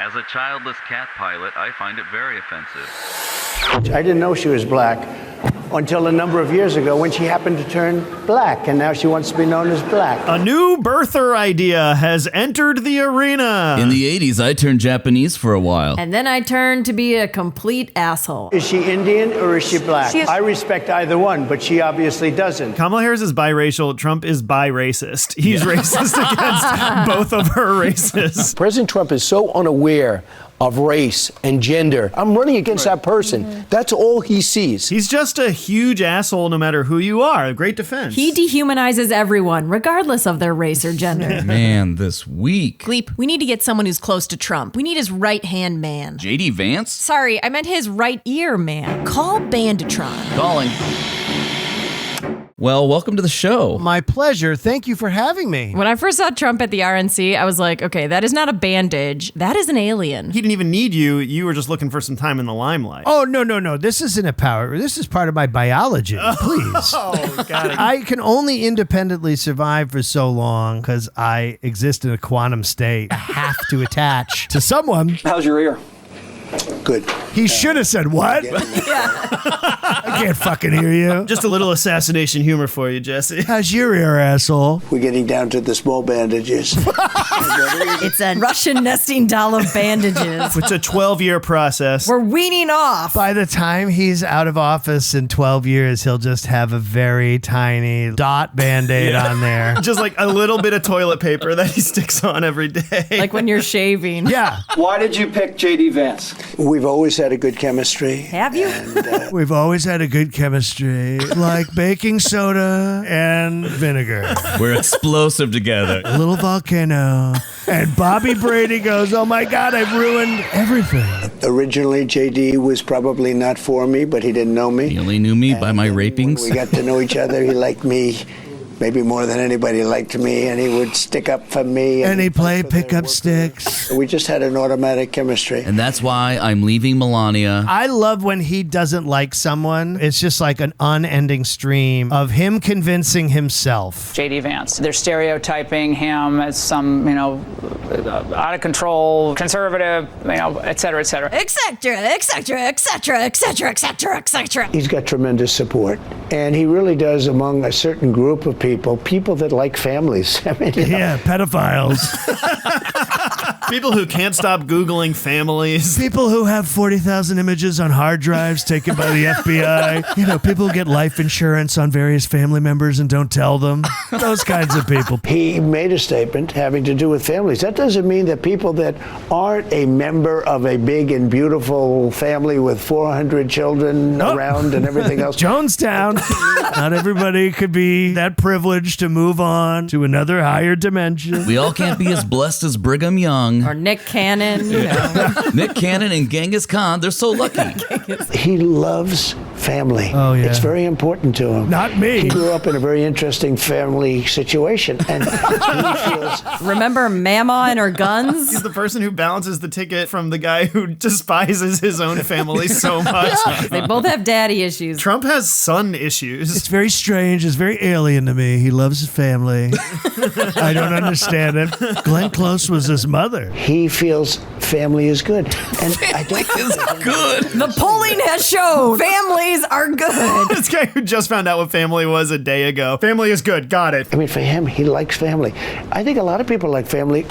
As a childless cat pilot, I find it very offensive. I didn't know she was black until a number of years ago when she happened to turn black, and now she wants to be known as black. A new birther idea has entered the arena. In the 80s, I turned Japanese for a while. And then I turned to be a complete asshole. Is she Indian or is she black? I respect either one, but she obviously doesn't. Kamala Harris is biracial. Trump is bi-racist. He's racist against both of her races. President Trump is so unaware of race and gender. I'm running against that person. That's all he sees. He's just a huge asshole no matter who you are. Great defense. He dehumanizes everyone, regardless of their race or gender. Man, this week. Gleep, we need to get someone who's close to Trump. We need his right-hand man. JD Vance? Sorry, I meant his right ear man. Call Bandatron. Calling. Well, welcome to the show. My pleasure. Thank you for having me. When I first saw Trump at the RNC, I was like, okay, that is not a bandage. That is an alien. He didn't even need you. You were just looking for some time in the limelight. Oh, no. This isn't a power. This is part of my biology. Please. Oh, got it. I can only independently survive for so long because I exist in a quantum state. I have to attach to someone. How's your ear? Good. He should have said, what? I can't fucking hear you. Just a little assassination humor for you, Jesse. How's your ear, asshole? We're getting down to the small bandages. It's a Russian nesting doll of bandages. It's a 12-year process. We're weaning off. By the time he's out of office in 12 years, he'll just have a very tiny dot Band-Aid on there. Just like a little bit of toilet paper that he sticks on every day. Like when you're shaving. Yeah. Why did you pick JD Vance? We've always had a good chemistry. Have you? And, We've always had a good chemistry, like baking soda and vinegar. We're explosive together. A little volcano. And Bobby Brady goes, oh my God, I've ruined everything. originally, JD was probably not for me, but he didn't know me. He only knew me by my When rapings. we got to know each other, he liked me maybe more than anybody liked me, and he would stick up for me. And he fight played for their pickup workers. sticks. We just had an automatic chemistry. And that's why I'm leaving Melania. I love when he doesn't like someone. It's just like an unending stream of him convincing himself. JD Vance. They're stereotyping him as some, out of control, conservative, et cetera, et cetera. Et cetera, et cetera, et cetera, et cetera, et cetera, et cetera. He's got tremendous support, and he really does among a certain group of people that like families. I mean, Yeah, pedophiles. People who can't stop Googling families. People who have 40,000 images on hard drives taken by the FBI. People who get life insurance on various family members and don't tell them. Those kinds of people. He made a statement having to do with families. That doesn't mean that people that aren't a member of a big and beautiful family with 400 children around and everything else. Jonestown. Not everybody could be that privileged to move on to another higher dimension. We all can't be as blessed as Brigham Young. Or Nick Cannon, Nick Cannon and Genghis Khan, they're so lucky. He loves family. Oh, yeah. It's very important to him. Not me. He grew up in a very interesting family situation, and he feels Remember Mama and her guns? He's the person who balances the ticket from the guy who despises his own family so much. They both have daddy issues. Trump has son issues. It's very strange. It's very alien to me. He loves his family. I don't understand it. Glenn Close was his mother. he feels family is good, and I don't. It's good. The polling has shown families are good. This guy who just found out what family was a day ago. Family is good. Got it. I mean, for him, he likes family. I think a lot of people like family.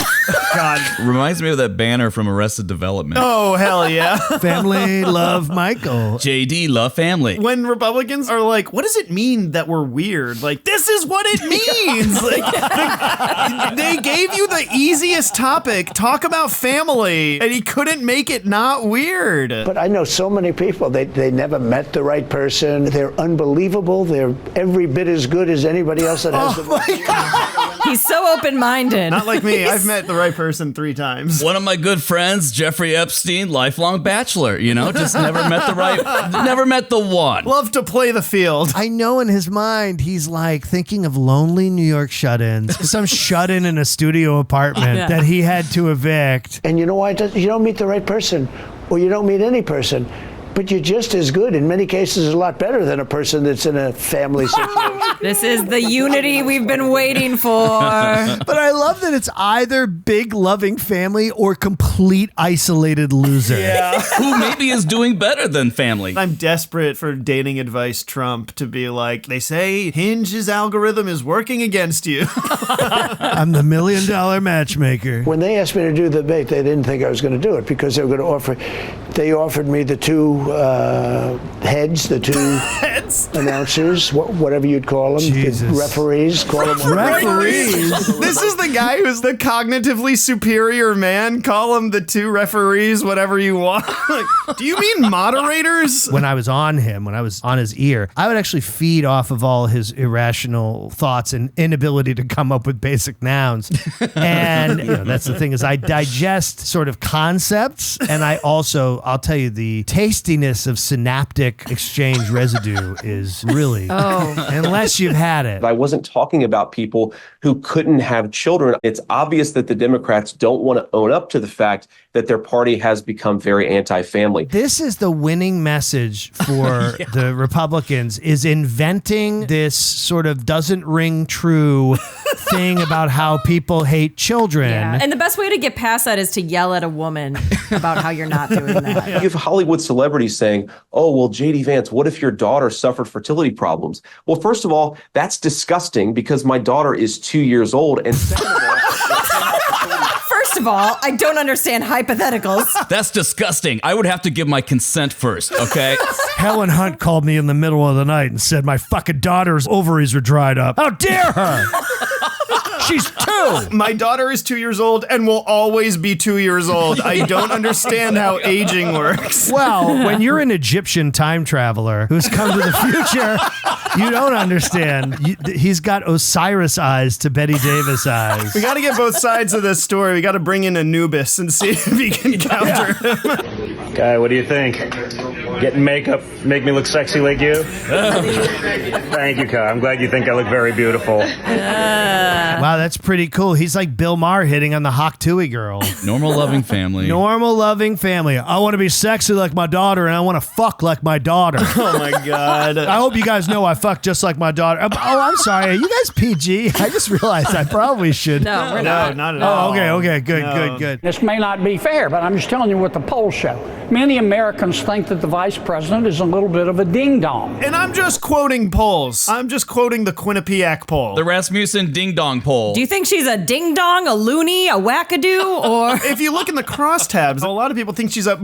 God. Reminds me of that banner from Arrested Development. Oh, hell yeah. Family love Michael. JD, love family. When Republicans are like, what does it mean that we're weird? Like, this is what it means. Like, they gave you the easiest topic. Talk about family. And he couldn't make it not weird. But I know so many people, they never met the right person. They're unbelievable. They're every bit as good as anybody else that has the He's so open-minded. Not like me. I've met the right person 3 times. One of my good friends, Jeffrey Epstein, lifelong bachelor, just never met the one. Love to play the field. I know in his mind, he's like thinking of lonely New York shut-ins. Some shut-in in a studio apartment that he had to evict. And you know why? You don't meet the right person, or you don't meet any person. but you're just as good. In many cases, a lot better than a person that's in a family situation. This is the unity we've been waiting for. But I love that it's either big loving family or complete isolated loser. Yeah. Who maybe is doing better than family. I'm desperate for dating advice Trump to be like, they say Hinge's algorithm is working against you. I'm the $1 million matchmaker. When they asked me to do the debate, they didn't think I was going to do it because they were going to offer. They offered me the two heads, the two announcers, whatever you'd call them, Jesus. the referees. Call them Referees? This is the guy who's the cognitively superior man. Call him the two referees, whatever you want. Do you mean moderators? When I was on him, when I was on his ear, I would actually feed off of all his irrational thoughts and inability to come up with basic nouns. And that's the thing, is I digest sort of concepts, and I also, I'll tell you, the tastiness of synaptic exchange residue is really, unless you've had it. I wasn't talking about people who couldn't have children. It's obvious that the Democrats don't want to own up to the fact that their party has become very anti-family. This is the winning message for the Republicans, is inventing this sort of doesn't ring true thing about how people hate children. Yeah. And the best way to get past that is to yell at a woman about how you're not doing that. You have Hollywood celebrities saying, oh, well, J.D. Vance, what if your daughter suffered fertility problems? Well, first of all, that's disgusting because my daughter is 2 years old. And second of all, First of all, I don't understand hypotheticals. That's disgusting. I would have to give my consent first, okay? Helen Hunt called me in the middle of the night and said my fucking daughter's ovaries are dried up. How dare her? She's 2. My daughter is 2 years old and will always be 2 years old. I don't understand how aging works. Well, when you're an Egyptian time traveler who's come to the future, you don't understand. He's got Osiris eyes to Betty Davis eyes. We got to get both sides of this story. We got to bring in Anubis and see if he can counter him. Guy, what do you think? Getting makeup make me look sexy like you? Thank you, Kai. I'm glad you think I look very beautiful. Wow, that's pretty cool. He's like Bill Maher hitting on the Hawk Tuohy girl. Normal loving family. Normal loving family. I want to be sexy like my daughter, and I want to fuck like my daughter. Oh my God. I hope you guys know I fuck just like my daughter. Oh, I'm sorry. Are you guys PG? I just realized I probably should. No, we're not. No, not at all. Oh, okay. Good. This may not be fair, but I'm just telling you what the polls show. Many Americans think that the vice president is a little bit of a ding-dong. And I'm just quoting polls. I'm just quoting the Quinnipiac poll. The Rasmussen ding dong poll. Do you think she's a ding dong, a loony, a wackadoo, or? If you look in the crosstabs, a lot of people think she's a.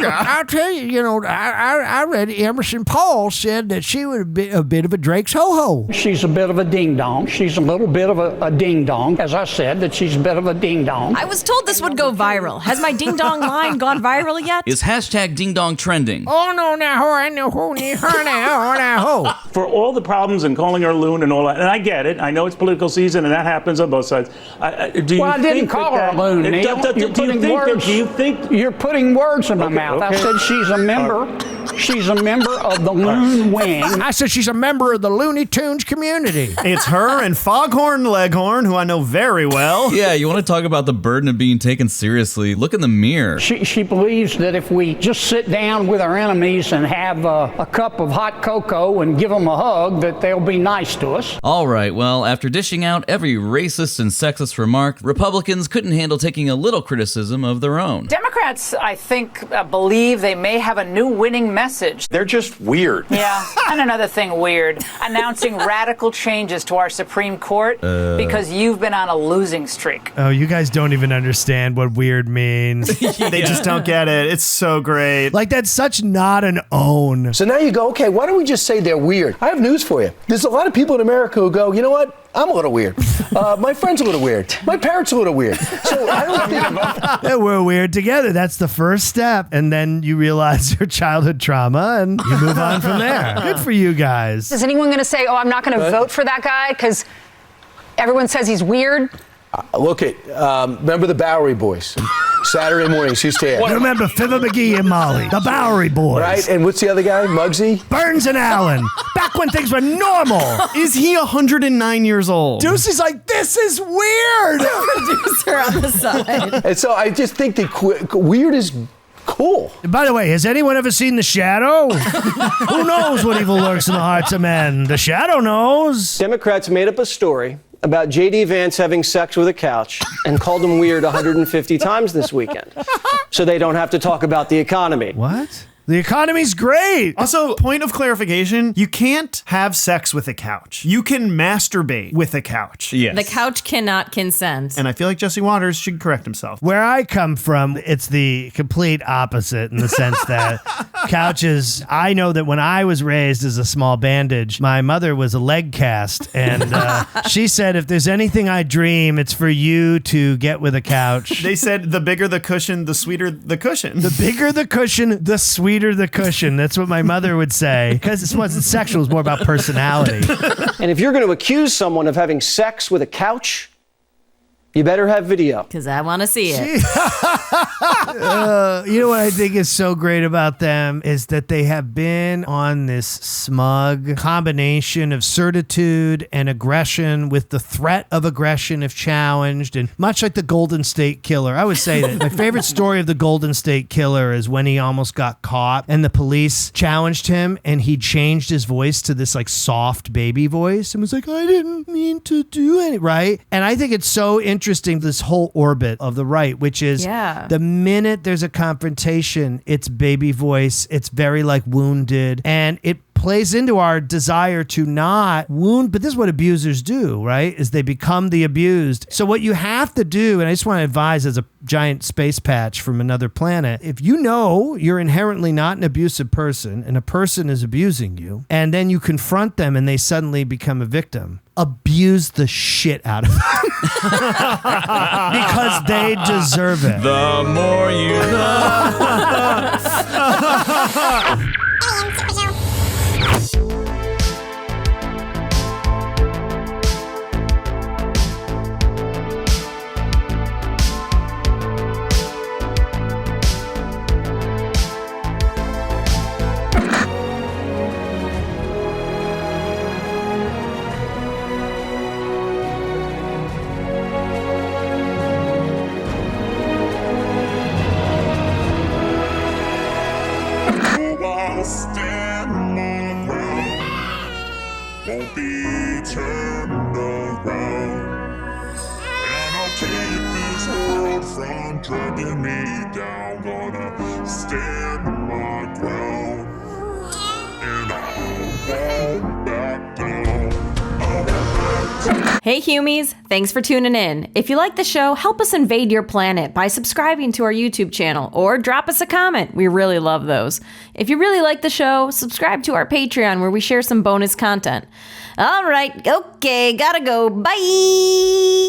I'll tell you, I read Emerson Paul said that she would be a bit of a Drake's ho-ho. She's a bit of a ding-dong. She's a little bit of a ding-dong. As I said, that she's a bit of a ding-dong. I was told this would go viral. Has my ding dong line gone viral yet? Is hashtag ding dong trending? Oh, no, now, I know who need her now. For all the problems and calling her a loon and all that, and I get it. I know it's political season and that happens on both sides. I didn't call her a loon, Neil. You're putting words in my mouth. Okay. I said she's a member. She's a member of the Loon Wing. I said she's a member of the Looney Tunes community. It's her and Foghorn Leghorn, who I know very well. Yeah, you want to talk about the burden of being taken seriously? Look in the mirror. She believes that if we just sit down with our enemies and have a cup of hot cocoa and give them a hug, that they'll be nice to us. All right, well, after dishing out every racist and sexist remark, Republicans couldn't handle taking a little criticism of their own. Democrats, I think, believe they may have a new winning message. they're just weird. Yeah, and another thing weird, announcing radical changes to our Supreme Court because you've been on a losing streak. Oh, you guys don't even understand what weird means. They just don't get it. It's so great. Like, that's such not an own. So now you go, okay, why don't we just say they're weird? I have news for you. There's a lot of people in America who go, you know what? I'm a little weird. My friend's a little weird. My parents are a little weird. So I don't think... Yeah, we're weird together. That's the first step. And then you realize your childhood trauma and you move on from there. Good for you guys. Is anyone going to say, oh, I'm not going to vote for that guy because everyone says he's weird? Look at, remember the Bowery Boys? Saturday mornings, who's tan? You remember Fibber McGee and Molly, the Bowery Boys. Right, and what's the other guy? Muggsy? Burns and Allen. Back when things were normal. Is he 109 years old? Ducey's like, this is weird. Producer on the side. And so I just think that weird is cool. And by the way, has anyone ever seen The Shadow? Who knows what evil lurks in the hearts of men? The Shadow knows. Democrats made up a story about J.D. Vance having sex with a couch and called him weird 150 times this weekend. So they don't have to talk about the economy. What? The economy's great. Also, point of clarification, you can't have sex with a couch. You can masturbate with a couch. Yes. The couch cannot consent. And I feel like Jesse Waters should correct himself. Where I come from, it's the complete opposite in the sense that couches, I know that when I was raised as a small bandage, my mother was a leg cast. And she said, if there's anything I dream, it's for you to get with a couch. They said the bigger the cushion, the sweeter the cushion. The bigger the cushion, the sweeter the cushion. That's what my mother would say. Because it wasn't sexual, it was more about personality. And if you're going to accuse someone of having sex with a couch, you better have video. Because I want to see it. You know what I think is so great about them is that they have been on this smug combination of certitude and aggression with the threat of aggression if challenged. And much like the Golden State Killer, I would say that my favorite story of the Golden State Killer is when he almost got caught and the police challenged him and he changed his voice to this like soft baby voice and was like, I didn't mean to do it, right? And I think it's so interesting, this whole orbit of the right, which is the minute there's a confrontation, it's baby voice, it's very like wounded, and it plays into our desire to not wound, but this is what abusers do, right? Is they become the abused. So what you have to do, and I just want to advise as a giant space patch from another planet, if you know you're inherently not an abusive person and a person is abusing you, and then you confront them and they suddenly become a victim, abuse the shit out of them. Because they deserve it. The more you know. Stand my ground, won't be turned around, and I'll keep this world from dragging me down. Gonna stand my ground, and I won't back down. Hey Humies, thanks for tuning in. If you like the show, help us invade your planet by subscribing to our YouTube channel or drop us a comment. We really love those. If you really like the show, subscribe to our Patreon where we share some bonus content. All right, okay, gotta go. Bye!